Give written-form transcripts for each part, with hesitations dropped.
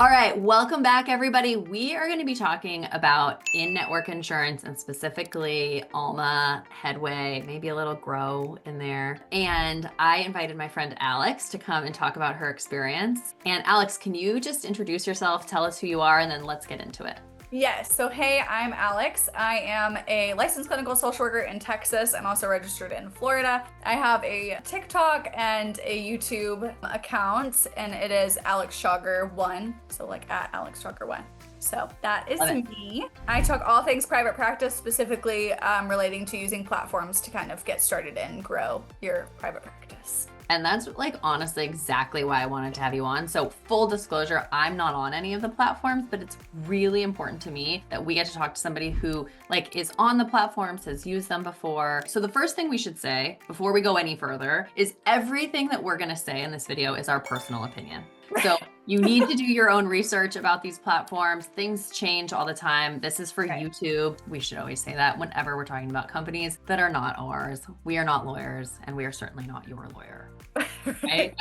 All right, welcome back, everybody. We are going to be talking about in-network insurance and specifically Alma, Headway, maybe a little Grow in there. And I invited my friend Alex to come and talk about her experience. And Alex, can you just introduce yourself, tell us who you are, and then let's get into it. Yes. So, hey, I'm Alex. I am a licensed clinical social worker in Texas. I'm also registered in Florida. I have a TikTok and a YouTube account, and it is Alex Shogger1. So, like at Alex Shogger1. So that is me. I talk all things private practice, specifically relating to using platforms to kind of get started and grow your private practice. And that's like honestly exactly why I wanted to have you on. So full disclosure, I'm not on any of the platforms, but it's really important to me that we get to talk to somebody who like is on the platforms, has used them before. So the first thing we should say before we go any further is everything that we're going to say in this video is our personal opinion. So you need to do your own research about these platforms. Things change all the time. This is for YouTube. We should always say that whenever we're talking about companies that are not ours. We are not lawyers, and we are certainly not your lawyer. Right?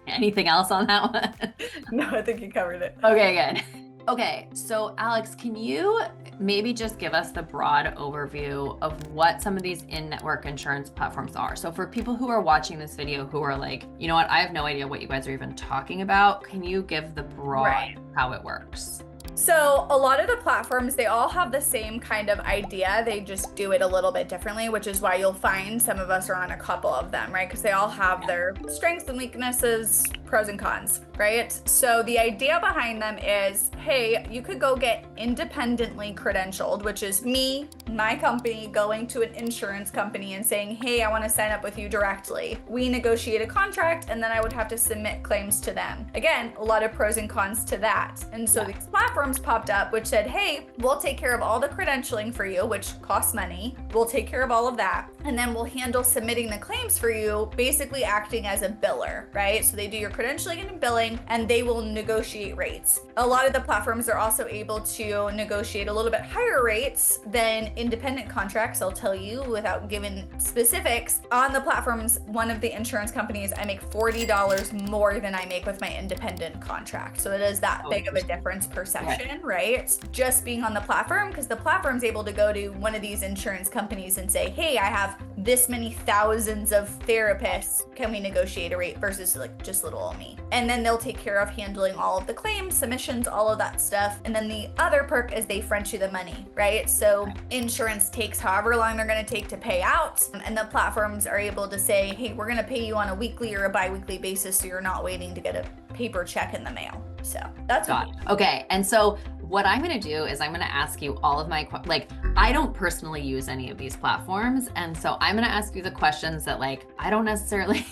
Anything else on that one? No, I think you covered it. Okay, good. Okay, so Alex, can you maybe just give us the broad overview of what some of these in-network insurance platforms are? So for people who are watching this video who are like, you know what, I have no idea what you guys are even talking about. Can you give the broad how it works? So a lot of the platforms, they all have the same kind of idea. They just do it a little bit differently, which is why you'll find some of us are on a couple of them, right? Because they all have their strengths and weaknesses, pros and cons, right? So the idea behind them is, hey, you could go get independently credentialed, which is me, my company, going to an insurance company and saying, hey, I want to sign up with you directly. We negotiate a contract, and then I would have to submit claims to them. Again, a lot of pros and cons to that. And so these platforms popped up which said, hey, we'll take care of all the credentialing for you, which costs money. We'll take care of all of that. And then we'll handle submitting the claims for you, basically acting as a biller, right? So they do your credentialing and billing, and they will negotiate rates. A lot of the platforms are also able to negotiate a little bit higher rates than independent contracts. I'll tell you without giving specifics. On the platforms, one of the insurance companies, I make $40 more than I make with my independent contract. So it is that big of a difference per session, right? Just being on the platform, because the platform's able to go to one of these insurance companies and say, hey, I have this many thousands of therapists. Can we negotiate a rate versus like just little old me? And then they'll take care of handling all of the claims, submissions, all of that stuff. And then the other perk is they front you the money, right? So insurance takes however long they're going to take to pay out. And the platforms are able to say, hey, we're going to pay you on a weekly or a bi-weekly basis, so you're not waiting to get a paper check in the mail. So that's got it. Okay. And so what I'm going to do is I'm going to ask you all of my, like, I don't personally use any of these platforms. And so I'm going to ask you the questions that like, I don't necessarily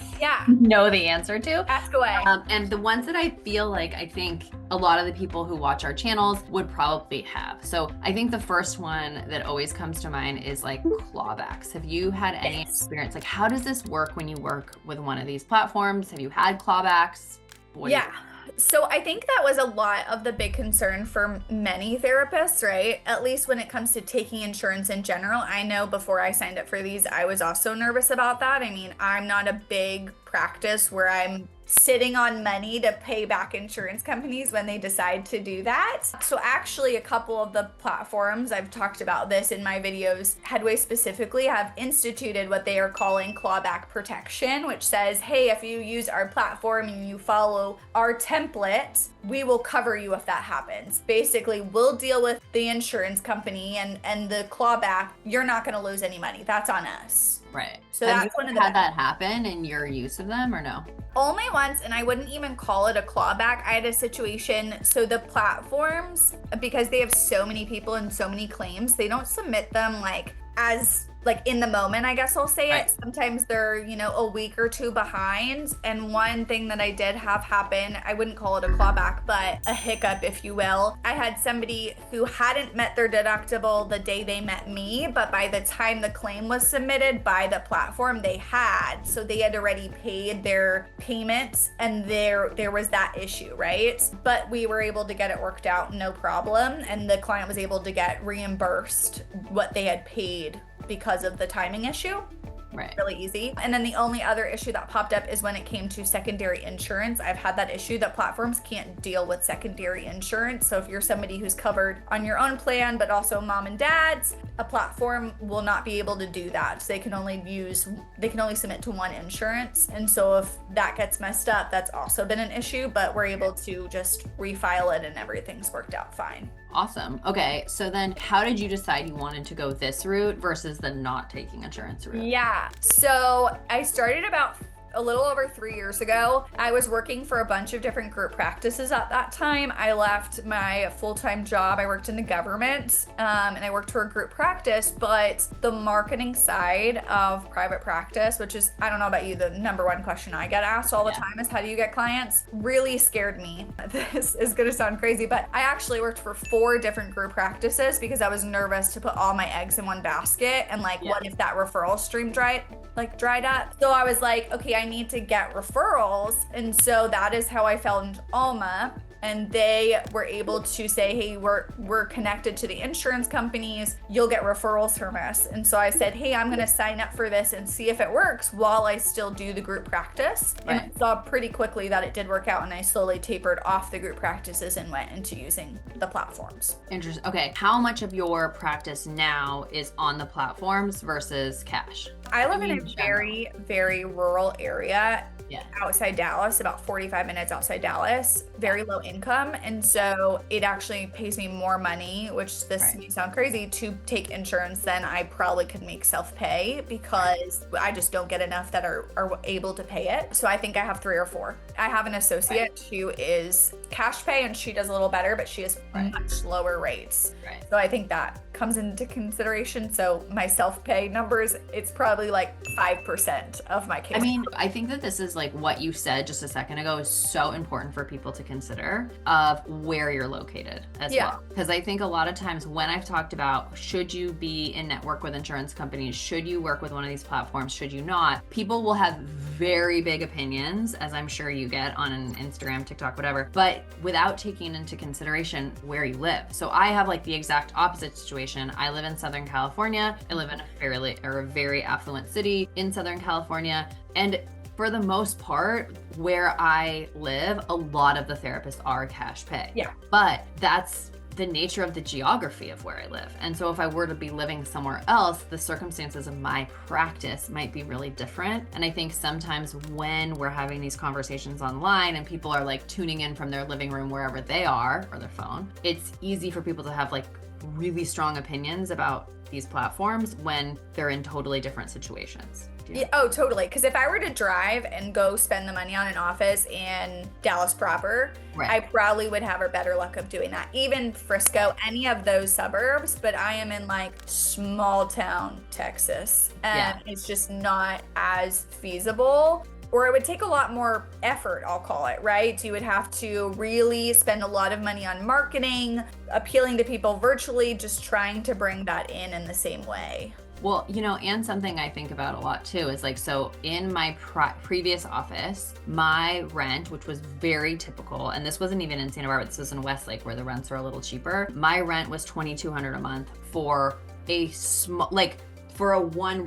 know the answer to. Ask away. And the ones that I feel like, I think a lot of the people who watch our channels would probably have. So I think the first one that always comes to mind is like clawbacks. Have you had any experience? Like, how does this work when you work with one of these platforms? Have you had clawbacks? So I think that was a lot of the big concern for many therapists, right? At least when it comes to taking insurance in general. I know before I signed up for these, I was also nervous about that. I mean, I'm not a big practice where I'm sitting on money to pay back insurance companies when they decide to do that. So actually a couple of the platforms, I've talked about this in my videos, Headway specifically, have instituted what they are calling clawback protection, which says, hey, if you use our platform and you follow our template, we will cover you if that happens. Basically, we'll deal with the insurance company and the clawback. You're not going to lose any money. That's on us. Right. So have that's you one of the had that happen in your use of them or no? Only once, and I wouldn't even call it a clawback. I had a situation, so the platforms, because they have so many people and so many claims, they don't submit them like as like in the moment, I guess I'll say it. Sometimes they're, you know, a week or two behind. And one thing that I did have happen, I wouldn't call it a clawback, but a hiccup, if you will. I had somebody who hadn't met their deductible the day they met me, but by the time the claim was submitted by the platform, they had. So they had already paid their payment, and there was that issue, right? But we were able to get it worked out, no problem. And the client was able to get reimbursed what they had paid because of the timing issue. Right. Really easy. And then the only other issue that popped up is when it came to secondary insurance. I've had that issue that platforms can't deal with secondary insurance. So if you're somebody who's covered on your own plan, but also mom and dad's, a platform will not be able to do that. So they can only submit to one insurance. And so if that gets messed up, that's also been an issue, but we're able to just refile it and everything's worked out fine. Awesome. Okay. So then how did you decide you wanted to go this route versus the not taking insurance route? Yeah. So I started about a little over 3 years ago. I was working for a bunch of different group practices at that time. I left my full-time job. I worked in the government, and I worked for a group practice, but the marketing side of private practice, which is, I don't know about you, the number one question I get asked all the time is, how do you get clients? Really scared me. This is gonna sound crazy, but I actually worked for 4 different group practices because I was nervous to put all my eggs in one basket, and what if that referral stream dried up? So I was like, okay, I need to get referrals. And so that is how I found Alma. And they were able to say, hey, we're connected to the insurance companies. You'll get referrals from us. And so I said, hey, I'm going to sign up for this and see if it works while I still do the group practice. Right. And I saw pretty quickly that it did work out. And I slowly tapered off the group practices and went into using the platforms. Interesting. Okay. How much of your practice now is on the platforms versus cash? I live in a very, very rural area. Yeah. Outside Dallas, about 45 minutes outside Dallas, very low income. And so it actually pays me more money, which this may sound crazy, to take insurance than I probably could make self-pay, because I just don't get enough that are able to pay it. So I think I have 3 or 4. I have an associate who is cash pay, and she does a little better, but she has much lower rates. Right. So I think that comes into consideration. So my self-pay numbers, it's probably 5% of my case. I mean, I think that this is what you said just a second ago is so important for people to consider, of where you're located as well. Because I think a lot of times when I've talked about, should you be in network with insurance companies? Should you work with one of these platforms? Should you not? People will have very big opinions, as I'm sure you get on an Instagram, TikTok, whatever, but without taking into consideration where you live. So I have the exact opposite situation. I live in Southern California. I live in a very affluent city in Southern California. And for the most part, where I live, a lot of the therapists are cash pay. Yeah. But that's the nature of the geography of where I live. And so if I were to be living somewhere else, the circumstances of my practice might be really different. And I think sometimes when we're having these conversations online and people are tuning in from their living room, wherever they are, or their phone, it's easy for people to have really strong opinions about these platforms when they're in totally different situations. Yeah, oh, totally. Because if I were to drive and go spend the money on an office in Dallas proper, I probably would have a better luck of doing that. Even Frisco, any of those suburbs, but I am in small town Texas, and it's just not as feasible. Or it would take a lot more effort, I'll call it, right? You would have to really spend a lot of money on marketing, appealing to people virtually, just trying to bring that in the same way. Well, and something I think about a lot too is so in my previous office, my rent, which was very typical, and this wasn't even in Santa Barbara, this was in Westlake where the rents are a little cheaper. My rent was $2,200 a month for a small, for a one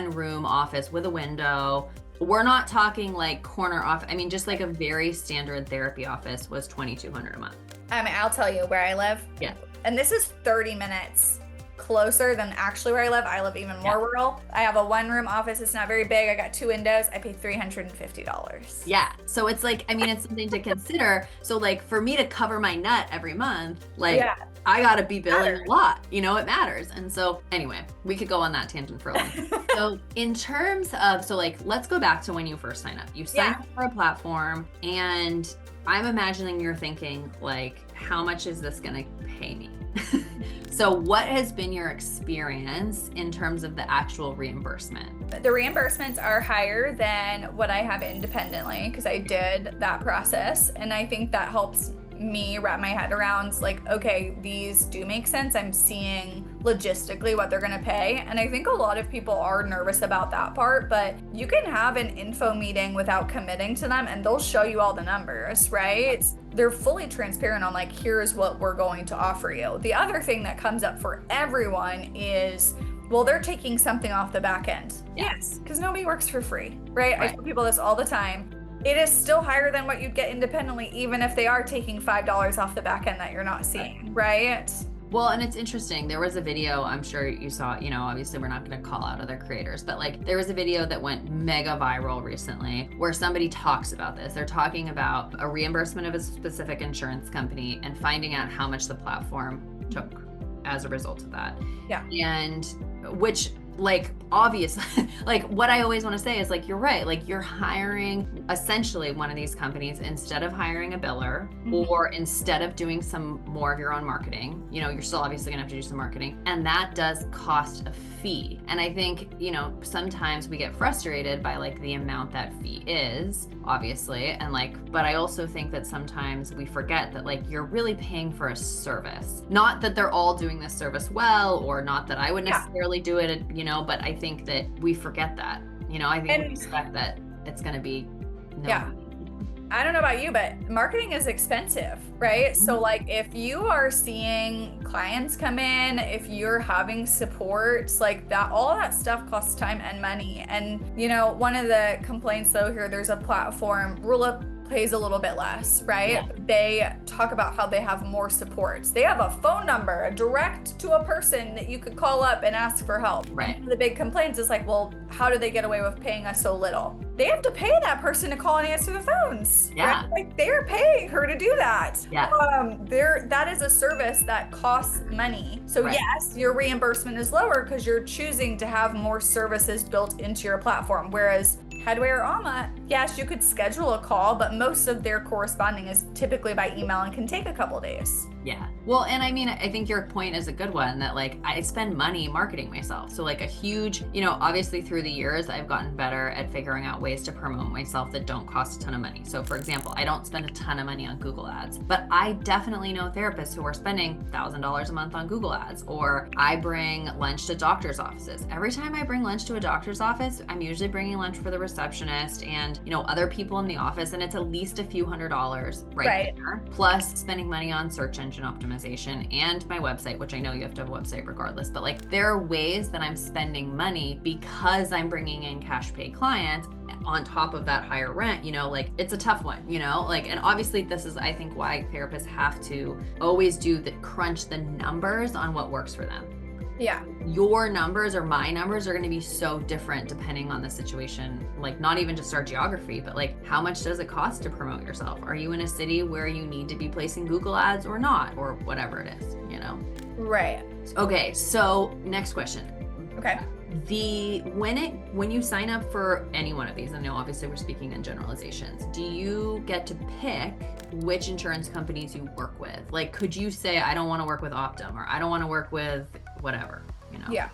room office with a window. We're not talking corner off. I mean, just a very standard therapy office was $2,200 a month. I'll tell you where I live. Yeah. And this is 30 minutes closer than actually where I live. I live even more rural. I have a 1-room office. It's not very big. I got 2 windows. I pay $350. Yeah. So it's it's something to consider. So for me to cover my nut every month, I gotta be billing a lot, it matters. And so anyway, we could go on that tangent for a long. So in terms of, let's go back to when you first sign up. You sign up for a platform, and I'm imagining you're thinking how much is this gonna pay me? So what has been your experience in terms of the actual reimbursement? The reimbursements are higher than what I have independently, because I did that process. And I think that helps me wrap my head around okay, these do make sense. I'm seeing logistically what they're going to pay. And I think a lot of people are nervous about that part, but you can have an info meeting without committing to them, and they'll show you all the numbers, right? They're fully transparent on here's what we're going to offer you. The other thing that comes up for everyone is well, they're taking something off the back end. Yeah. Yes, because nobody works for free, right? I Right. tell people this all the time. It is still higher than what you'd get independently, even if they are taking $5 off the back end that you're not seeing, right? Well, and it's interesting. There was a video, I'm sure you saw, you know, obviously we're not going to call out other creators, but like there was a video that went mega viral recently where somebody talks about this. They're talking about a reimbursement of a specific insurance company and finding out how much the platform took as a result of that. Yeah. And which, like, obviously, like what I always want to say is like, you're right. Like you're hiring essentially one of these companies instead of hiring a biller or instead of doing some more of your own marketing, you know, you're still obviously gonna have to do some marketing, and that does cost a fee. And I think, you know, sometimes we get frustrated by like the amount that fee is, obviously. And like, but I also think that sometimes we forget that like you're really paying for a service. Not that they're all doing this service well, or not that I would necessarily do it, you know, but I think that we forget that, you know, I think we expect that it's going to be money. I don't know about you, but marketing is expensive, right? So like if you are seeing clients come in, if you're having supports like that, all that stuff costs time and money. And you know, one of the complaints though here, there's a platform, Rula pays a little bit less, right? Yeah. They talk about how they have more supports. They have a phone number, a direct to a person that you could call up and ask for help. Right. And the big complaints is like, well, how do they get away with paying us so little? They have to pay that person to call and answer the phones. Yeah. Right? Like they're paying her to do that. Yeah. That is a service that costs money. So right. Yes, your reimbursement is lower because you're choosing to have more services built into your platform. Whereas Headway or Alma, yes, you could schedule a call, but most of their corresponding is typically by email and can take a couple days. Yeah. Well, and I mean, I think your point is a good one that like I spend money marketing myself. So like a huge, you know, obviously through the years, I've gotten better at figuring out ways to promote myself that don't cost a ton of money. So for example, I don't spend a ton of money on Google ads, but I definitely know therapists who are spending $1,000 a month on Google ads, or I bring lunch to doctor's offices. Every time I bring lunch to a doctor's office, I'm usually bringing lunch for the receptionist and, you know, other people in the office. And it's at least a few $100s right there, plus spending money on search engine optimization and my website, which I know you have to have a website regardless, but like there are ways that I'm spending money because I'm bringing in cash pay clients on top of that higher rent, you know, like it's a tough one, you know, like, and obviously this is, I think, why therapists have to always crunch the numbers on what works for them. Yeah. Your numbers or my numbers are going to be so different depending on the situation, like not even just our geography, but like how much does it cost to promote yourself? Are you in a city where you need to be placing Google ads or not, or whatever it is, you know? Right. Okay. So next question. Okay. When you sign up for any one of these, I know obviously we're speaking in generalizations, do you get to pick which insurance companies you work with? Like, could you say, I don't want to work with Optum, or I don't want to work with whatever, you know? Yeah.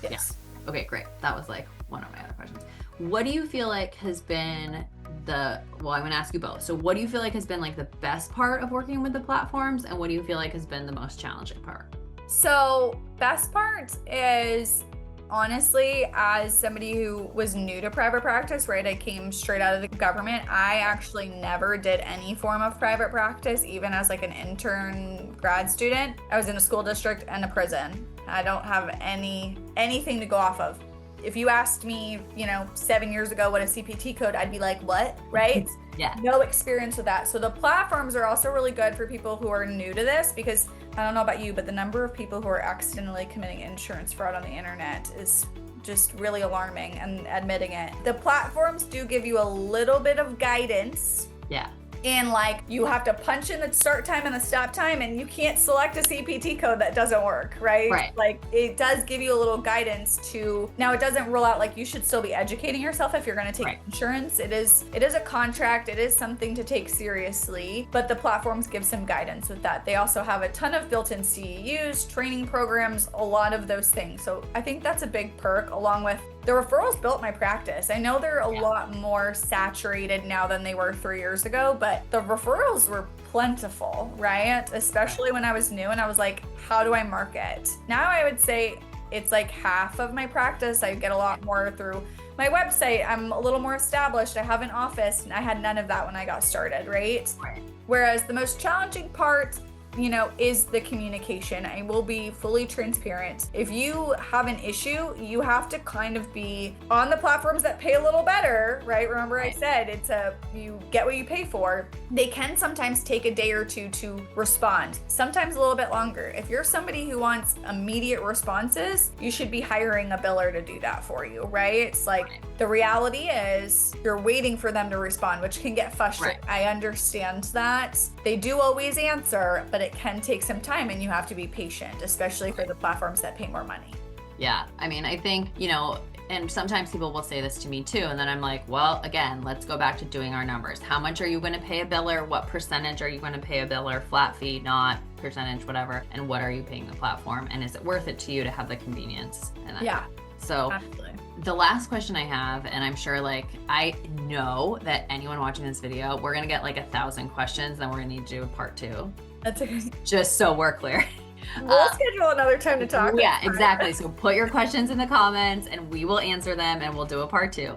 Yes. Yeah. Okay, great. That was like one of my other questions. What do you feel like has been I'm going to ask you both. So what do you feel like has been like the best part of working with the platforms, and what do you feel like has been the most challenging part? So best part is, honestly, as somebody who was new to private practice, right? I came straight out of the government. I actually never did any form of private practice, even as like an intern grad student. I was in a school district and a prison. I don't have anything to go off of. If you asked me, you know, 7 years ago what a CPT code, I'd be like, what? Right? Yeah. No experience with that. So the platforms are also really good for people who are new to this, because I don't know about you, but the number of people who are accidentally committing insurance fraud on the internet is just really alarming, and admitting it. The platforms do give you a little bit of guidance. Yeah. And like, you have to punch in the start time and the stop time, and you can't select a CPT code that doesn't work, right? Right. Like, it does give you a little guidance to, now it doesn't rule out like you should still be educating yourself if you're going to take insurance. It is a contract. It is something to take seriously, but the platforms give some guidance with that. They also have a ton of built-in CEUs, training programs, a lot of those things. So I think that's a big perk, along with the referrals built my practice. I know they're a lot more saturated now than they were 3 years ago, but the referrals were plentiful, right? Especially when I was new and I was like, how do I market? Now I would say it's like half of my practice. I get a lot more through my website. I'm a little more established. I have an office, and I had none of that when I got started, right? Whereas the most challenging part is the communication. I will be fully transparent. If you have an issue, you have to kind of be on the platforms that pay a little better, right? Remember I said you get what you pay for. They can sometimes take a day or two to respond, sometimes a little bit longer. If you're somebody who wants immediate responses, you should be hiring a biller to do that for you, right? It's like the reality is you're waiting for them to respond, which can get frustrating. I understand that. They do always answer, but it can take some time and you have to be patient, especially for the platforms that pay more money. Yeah. I mean, I think, and sometimes people will say this to me too. And then I'm like, well, again, let's go back to doing our numbers. How much are you going to pay a biller? What percentage are you going to pay a biller? Flat fee, not percentage, whatever. And what are you paying the platform? And is it worth it to you to have the convenience? And that So absolutely. The last question I have, and I'm sure I know that anyone watching this video, we're going to get 1,000 questions, then we're going to need to do a part 2. That's okay. Just so we're clear. We'll schedule another time to talk. Yeah, exactly. So put your questions in the comments and we will answer them and we'll do a part 2.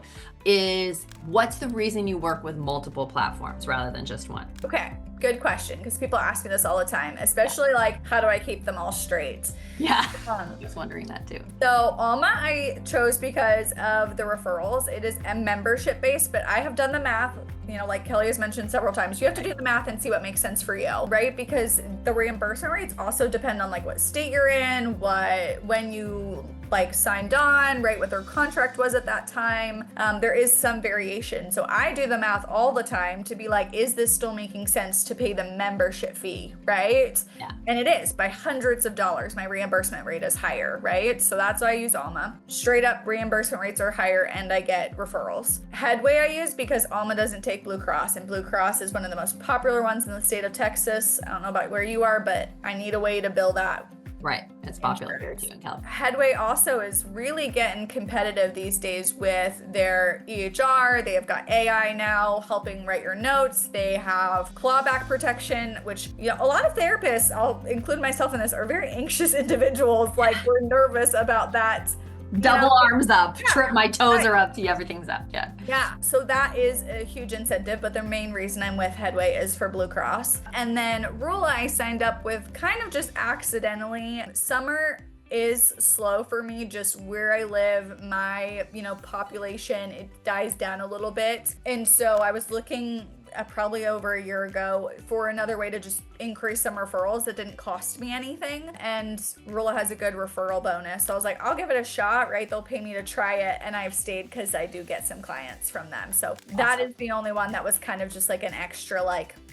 What's the reason you work with multiple platforms rather than just one? Okay, good question, because people ask me this all the time, especially how do I keep them all straight? Yeah, I was wondering that too. So Alma I chose because of the referrals. It is a membership based, but I have done the math, like Kelly has mentioned several times, you have to do the math and see what makes sense for you, right? Because the reimbursement rates also depend on what state you're in, when you signed on, right? What their contract was at that time. There is some variation. So I do the math all the time to be is this still making sense to pay the membership fee, right? Yeah. And it is by hundreds of dollars. My reimbursement rate is higher, right? So that's why I use Alma. Straight up reimbursement rates are higher and I get referrals. Headway I use because Alma doesn't take Blue Cross, and Blue Cross is one of the most popular ones in the state of Texas. I don't know about where you are, but I need a way to bill that. Right. It's popular here too in California. Headway also is really getting competitive these days with their EHR. They have got AI now helping write your notes. They have clawback protection, which a lot of therapists, I'll include myself in this, are very anxious individuals. We're nervous about that. Double arms up, trip, my toes are up, everything's up. Yeah. So that is a huge incentive, but the main reason I'm with Headway is for Blue Cross. And then Rula I signed up with kind of just accidentally. Summer is slow for me, just where I live, my population, it dies down a little bit. And so I was looking probably over a year ago for another way to just increase some referrals that didn't cost me anything. And Rula has a good referral bonus. So I was like, I'll give it a shot, right? They'll pay me to try it. And I've stayed because I do get some clients from them. So that is the only one that was kind of just an extra,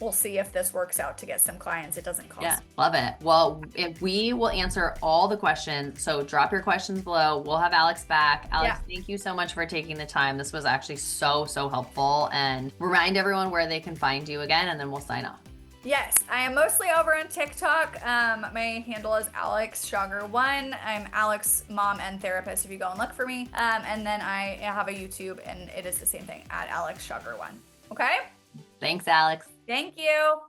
we'll see if this works out to get some clients. It doesn't cost. Yeah, love it. Well, if we will answer all the questions. So drop your questions below. We'll have Alex back. Alex, thank you so much for taking the time. This was actually so helpful. And remind everyone where they can find you again, and then we'll sign off. Yes, I am mostly over on TikTok. My handle is AlexSchager1. I'm Alex mom and therapist if you go and look for me. And then I have a YouTube and it is the same thing at AlexSchager1. Okay? Thanks, Alex. Thank you.